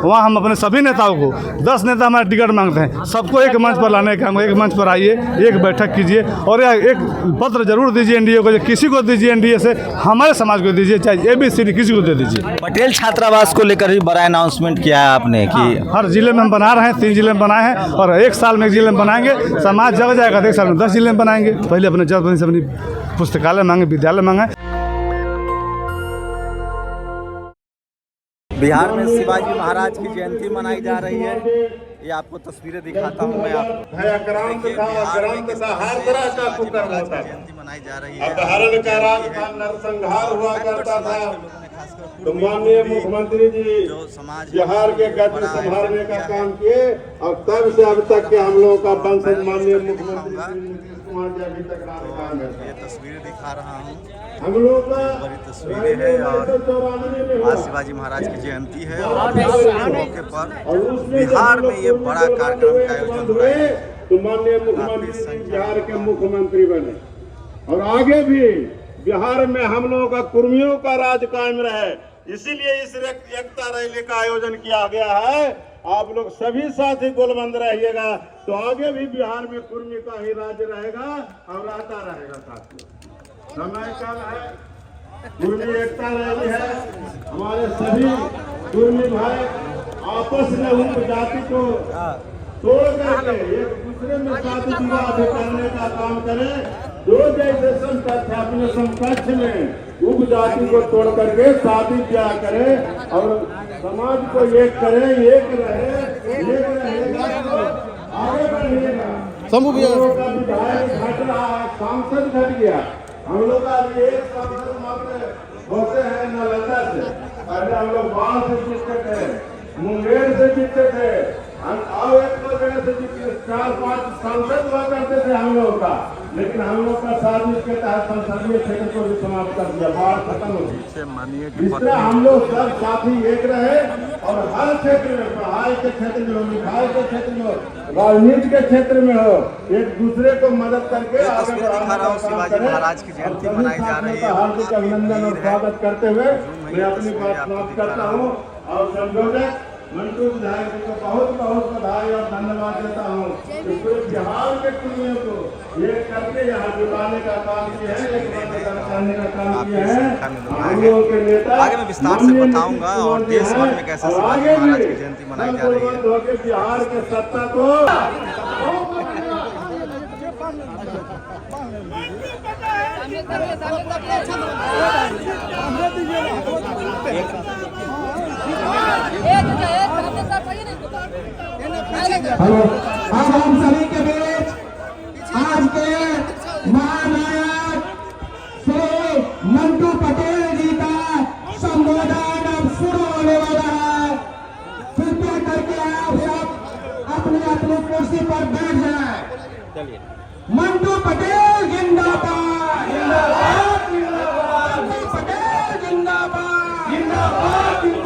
वहाँ हम अपने सभी नेताओं को 10 नेता हमारे टिकट मांगते हैं, सबको एक मंच पर लाने का, एक मंच पर आइए, एक बैठक कीजिए और एक पत्र जरूर दीजिए एनडीए को, किसी को दीजिए एनडीए से, हमारे समाज को दीजिए, चाहे ABCD किसी को दे दीजिए। पटेल छात्रावास को लेकर भी बड़ा अनाउंसमेंट किया है आपने कि हर जिले में हम बना रहे हैं, 3 जिले में बनाए हैं और 1 साल में 1 जिले में बनाएंगे। समाज जग जाएगा तो 1 साल में 10 जिले में बनाएंगे। पहले अपने जनप्रतिनिधि से अपनी पुस्तकालय मांगे, विद्यालय मांगे। बिहार में शिवाजी महाराज की जयंती मनाई जा रही है। ये आपको तस्वीरें दिखाता हूँ मैं आपको। हर तरह का कुकर्म होता है। जयंती मनाई जा रही है। अपहरण का राज था, नरसंहार हुआ करता था, तो माननीय मुख्यमंत्री जी बिहार के गद्दी संभालने का काम किए और तब से अब तक के हम लोगों का वंशज माननीय मुख्यमंत्री नीतीश कुमार जी अभी तक राजकाज में। ये तस्वीरें दिखा रहा हूँ, हम लोग का बड़ी तस्वीरें हैं और आज शिवाजी महाराज की जयंती है और इस मौके पर बिहार में ये बड़ा कार्यक्रम का आयोजन हुआ है। तो माननीय मुख्यमंत्री बिहार के मुख्यमंत्री बने और आगे भी बिहार में हम लोगों का कुर्मियों का राज कायम रहे, इसीलिए इस एकता रैली का आयोजन किया गया है। आप लोग सभी साथी गोलबंद रहिएगा तो आगे भी बिहार में कुर्मी का ही राज्य रहेगा और रहता रहेगा। साथियों, समय काल है, कुर्मी एकता रैली है, हमारे सभी कुर्मी भाई आपस में उन जाति को तोड़ करके एक दूसरे में शादी विवाह करने का काम करें। जो जैसे संकट है अपने समकक्ष में उप जाति को तोड़ करके शादी ब्याह करें और समाज को एक करें, एक रहेगा तो आगे बढ़ेगा। हम लोग का विधायक घट रहा है, सांसद घट गया। हम लोग का एक सांसद मात्र होते हैं नालंदा से, पहले हम लोग बाढ़ से जीतते थे, मुंगेर से जीतते थे, और एक जगह से 4-5 सांसद हुआ करते थे हम लोग का, लेकिन हम लोग का साजिश के तहत संसदीय क्षेत्र को भी समाप्त कर दिया, बाढ़ खत्म हो गई। इसलिए हम लोग सब साथी एक रहे और हर क्षेत्र में, पढ़ाई के क्षेत्र में हो, लिखाई के क्षेत्र में हो, राजनीति के क्षेत्र में हो, एक दूसरे को मदद करके आगे बढ़ाना। शिवाजी महाराज की जयंती मनाई जा रही है। हार्दिक अभिनंदन और स्वागत करते हुए मैं अपनी बात समाप्त करता हूँ और संयोजक मंटू विधायक जी को बहुत बहुत बधाई और धन्यवाद देता हूँ कि पूरे बिहार के कुर्मियों को ये करके यहाँ जुटाने का काम किया है, एक करने का काम किया है। हम लोगों के नेता आगे मैं विस्तार से बताऊंगा और देश भर में कैसे शिवाजी महाराज की जयंती मनाई जा रही है। बिहार के सत्ता को हेलो, अब हम सभी के बीच आज के महानायक श्री मंटू पटेल जी का संबोधन अब शुरू होने वाला है। कृपया करके आप सब अपनी अपनी कुर्सी पर बैठ जाएं। मंटू पटेल जिंदाबाद, जिंदाबाद, जिंदाबाद। मंटू पटेल जिंदाबाद, जिंदाबाद, जिंदाबाद।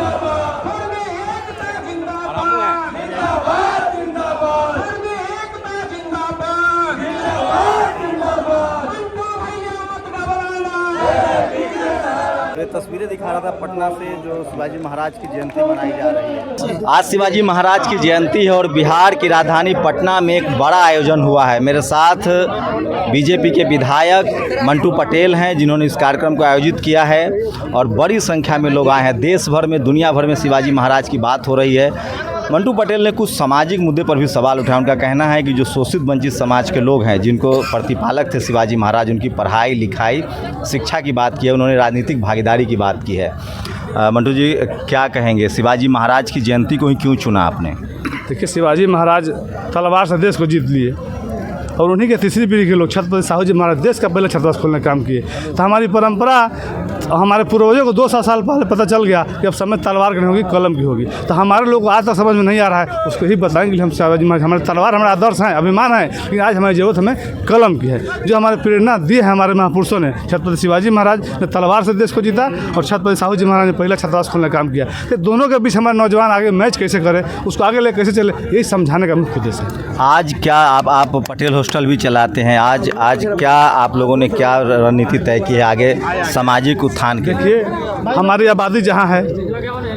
तस्वीरें दिखा रहा था पटना से जो शिवाजी महाराज की जयंती मनाई जा रही है। आज शिवाजी महाराज की जयंती है और बिहार की राजधानी पटना में एक बड़ा आयोजन हुआ है। मेरे साथ बीजेपी के विधायक मंटू पटेल हैं जिन्होंने इस कार्यक्रम को आयोजित किया है और बड़ी संख्या में लोग आए हैं। देश भर में, दुनिया भर में शिवाजी महाराज की बात हो रही है। मंटू पटेल ने कुछ सामाजिक मुद्दे पर भी सवाल उठाया। उनका कहना है कि जो शोषित वंचित समाज के लोग हैं, जिनको प्रतिपालक थे शिवाजी महाराज, उनकी पढ़ाई लिखाई शिक्षा की बात की है, उन्होंने राजनीतिक भागीदारी की बात की है। मंटू जी क्या कहेंगे, शिवाजी महाराज की जयंती को ही क्यों चुना आपने? देखिए, शिवाजी महाराज तलवार से देश को जीत लिए और उन्हीं के तीसरी पीढ़ी के लोग छत्रपति साहू जी महाराज देश का पहले छात्रावास खोलने का काम किए। तो हमारी परंपरा, हमारे पूर्वजों को 200 साल पहले पता चल गया कि अब समय तलवार की नहीं होगी, कलम की होगी। तो हमारे लोग को आज तक समझ में नहीं आ रहा है, उसको ही बताएंगे कि हम शिवाजी महाराज, हमारे तलवार हमारा आदर्श है, अभिमान है, लेकिन आज हमारी जरूरत हमें कलम की है। जो हमारे प्रेरणा दी है हमारे महापुरुषों ने, छत्रपति शिवाजी महाराज ने तलवार से देश को जीता और छत्रपति साहू जी महाराज ने पहला छात्रावास खोलने का काम किया। तो दोनों के बीच हमारे नौजवान आगे मैच कैसे करें, उसको आगे ले कैसे चले, यही समझाने का मुख्य उद्देश्य है। आज क्या आप पटेल हॉस्टल भी चलाते हैं, आज क्या आप लोगों ने क्या रणनीति तय की है आगे सामाजिक उत्थान के? देखिए, हमारी आबादी जहाँ है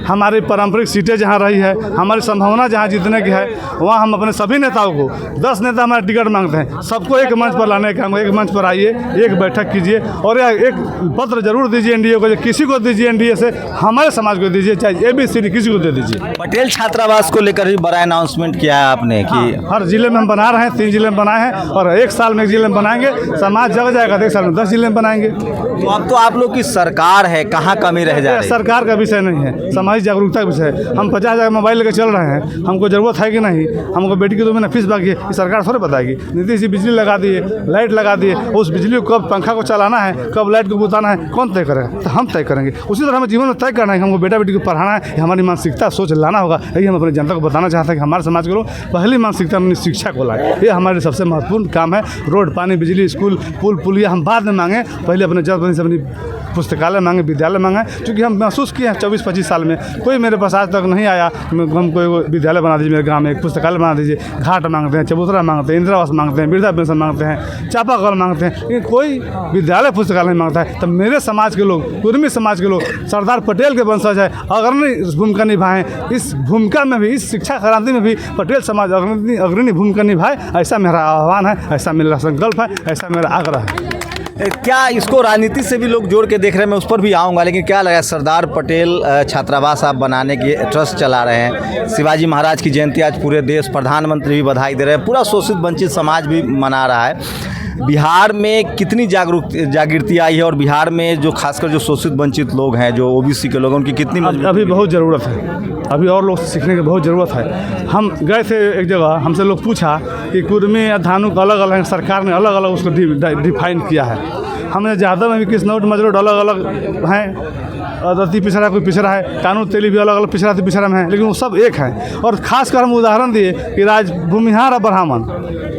हमारी पारंपरिक सीटें जहाँ रही है, हमारी संभावना जहाँ जीतने की है, वहाँ हम अपने सभी नेताओं को 10 नेता हमारे टिकट मांगते हैं, सबको एक मंच पर लाने का, एक मंच पर आइए, एक बैठक कीजिए और एक पत्र जरूर दीजिए एनडीए को, किसी को दीजिए एनडीए से, हमारे समाज को दीजिए, चाहे ABCD किसी को दे दीजिए। पटेल छात्रावास को लेकर भी बड़ा अनाउंसमेंट किया है आपने कि हर जिले में हम बना रहे हैं, 3 जिले में बनाए हैं और 1 साल में 1 जिले में बनाएंगे। समाज जग जाएगा तो 1 साल में 10 जिले में बनाएंगे। तो अब तो आप लोग की सरकार है, कहाँ कमी रह जा रही है? सरकार का विषय नहीं है, सामाजिक जागरूकता का विषय है। हम 50,000 मोबाइल लेकर चल रहे हैं, हमको ज़रूरत है कि नहीं? हमको बेटी की 2 महीना फीस बाकी है, ये सरकार थोड़ी बताएगी। नीतीश जी बिजली लगा दिए, लाइट लगा दिए, उस बिजली को कब पंखा को चलाना है, कब लाइट को बुताना है, कौन तय करेगा? तो हम तय करेंगे। उसी तरह हमें जीवन में तय करना है कि हमको बेटा बेटी को पढ़ाना है, हमारी मानसिकता सोच लाना होगा। यही हम अपनी जनता को बताना चाहते हैं कि हमारे समाज के लोग पहली मानसिकता अपनी शिक्षा को लाए। ये हमारे सबसे महत्वपूर्ण काम है। रोड, पानी, बिजली, स्कूल, पुल पुलिया हम बाद में मांगे, पहले अपने जनप्रतिनिधि से अपनी पुस्तकालय मांगे, विद्यालय मांगे, क्योंकि हम महसूस किए हैं 24-25 साल में कोई मेरे पास आज तक नहीं आया। हमको एगो विद्यालय बना dीजिए, मेरे गाँव में एक पुस्तकालय बना दीजिए। घाट मांगते हैं, चबूतरा मांगते हैं, इंदिरा आवास मांगते हैं, वृद्धा पेंशन मांगते हैं, चापाकल मांगते हैं, लेकिन कोई विद्यालय पुस्तकालय नहीं मांगता है। तब मेरे समाज के लोग, कुर्मी समाज के लोग, सरदार पटेल के वंशज है, अग्रणी भूमिका निभाएं। इस भूमिका में भी, इस शिक्षा क्रांति में भी पटेल समाज अग्रणी भूमिका निभाए, ऐसा मेरा आह्वान है, ऐसा मेरा संकल्प है, ऐसा मेरा आग्रह है। क्या इसको राजनीति से भी लोग जोड़ के देख रहे हैं? मैं उस पर भी आऊँगा, लेकिन क्या लगा सरदार पटेल छात्रावास आप बनाने की ट्रस्ट चला रहे हैं, शिवाजी महाराज की जयंती आज पूरे देश, प्रधानमंत्री भी बधाई दे रहे हैं, पूरा शोषित वंचित समाज भी मना रहा है। बिहार में कितनी जागृति आई है और बिहार में जो खासकर जो शोषित वंचित लोग हैं, जो OBC के लोग, उनकी कितनी अभी बहुत ज़रूरत है, अभी और लोग सीखने की बहुत ज़रूरत है। हम गए थे एक जगह, हमसे लोग पूछा कि कुर्मी या धानुक अलग अलग हैं, सरकार ने अलग अलग उसको डिफाइन किया है। हमने ज़्यादा में भी किसनौट मजरोड अलग अलग हैं, अति पिछड़ा कोई पिछड़ा है, कानून तेली भी अलग अलग पिछड़ा से पिछड़ा में है, लेकिन वो सब एक हैं। और खासकर हम उदाहरण दिए कि भूमिहार और ब्राह्मण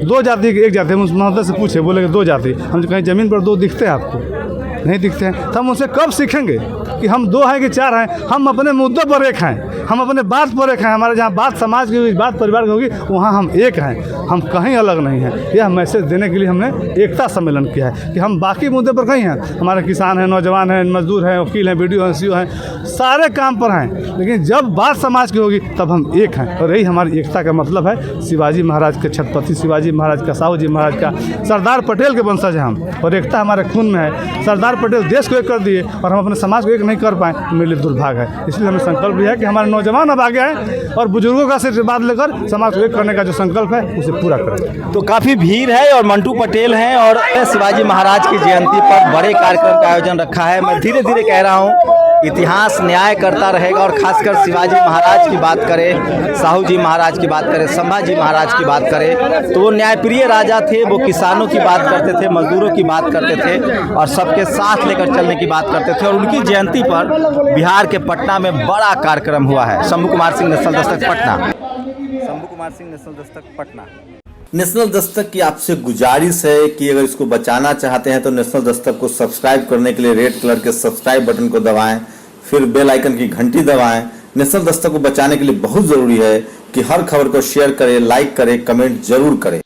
2 जाति की एक जाति। हम उस महोदय से पूछे, बोले कि 2 जाति। हम कहीं ज़मीन पर 2 दिखते हैं आपको? नहीं दिखते हैं। तो हम उनसे कब सीखेंगे कि हम 2 हैं कि 4 हैं? हम अपने मुद्दों पर एक हैं, हम अपने बात पर एक हैं। हमारे जहाँ बात समाज की होगी, बात परिवार की होगी, वहाँ हम एक हैं, हम कहीं अलग नहीं हैं। यह मैसेज देने के लिए हमने एकता सम्मेलन किया है कि हम बाकी मुद्दे पर कहीं हैं। हमारे किसान हैं, नौजवान हैं, मजदूर हैं, वकील हैं, BDO हैं, CO हैं, सारे काम पर हैं, लेकिन जब बात समाज की होगी तब हम एक हैं। और यही हमारी एकता का मतलब है। शिवाजी महाराज के छत्रपति शिवाजी महाराज का, साहू जी महाराज का, सरदार पटेल के वंशज हैं हम, और एकता हमारे खून में है। सरदार पटेल देश को एक कर दिए और हम अपने समाज को एक नहीं कर पाए, तो मेरे लिए दुर्भाग्य है। इसलिए हमें संकल्प लिया है कि हमारे नौजवान अब आगे आए और बुजुर्गों का आशीर्वाद लेकर समाज को एक करने का जो संकल्प है उसे पूरा करें। तो काफ़ी भीड़ है और मंटू पटेल हैं और शिवाजी महाराज की जयंती पर बड़े कार्यक्रम का आयोजन रखा है। मैं धीरे धीरे कह रहा हूँ, इतिहास न्याय करता रहेगा। और खासकर शिवाजी महाराज की बात करें, साहू जी महाराज की बात करें, संभाजी महाराज की बात करें, तो वो न्यायप्रिय राजा थे। वो किसानों की बात करते थे, मजदूरों की बात करते थे और सबके साथ लेकर चलने की बात करते थे। और उनकी जयंती पर बिहार के पटना में बड़ा कार्यक्रम हुआ है। Shambhu Kumar Singh, national Dastak, Patna. Shambhu Kumar Singh, national Dastak, Patna. National Dastak की आपसे गुजारिश है कि अगर इसको बचाना चाहते हैं तो नेशनल दस्तक को सब्सक्राइब करने के लिए रेड कलर के सब्सक्राइब बटन को दबाएं, फिर बेल आइकन की घंटी दबाएं। नेशनल दस्तक को बचाने के लिए बहुत ज़रूरी है कि हर खबर को शेयर करें, लाइक करें, कमेंट जरूर करें।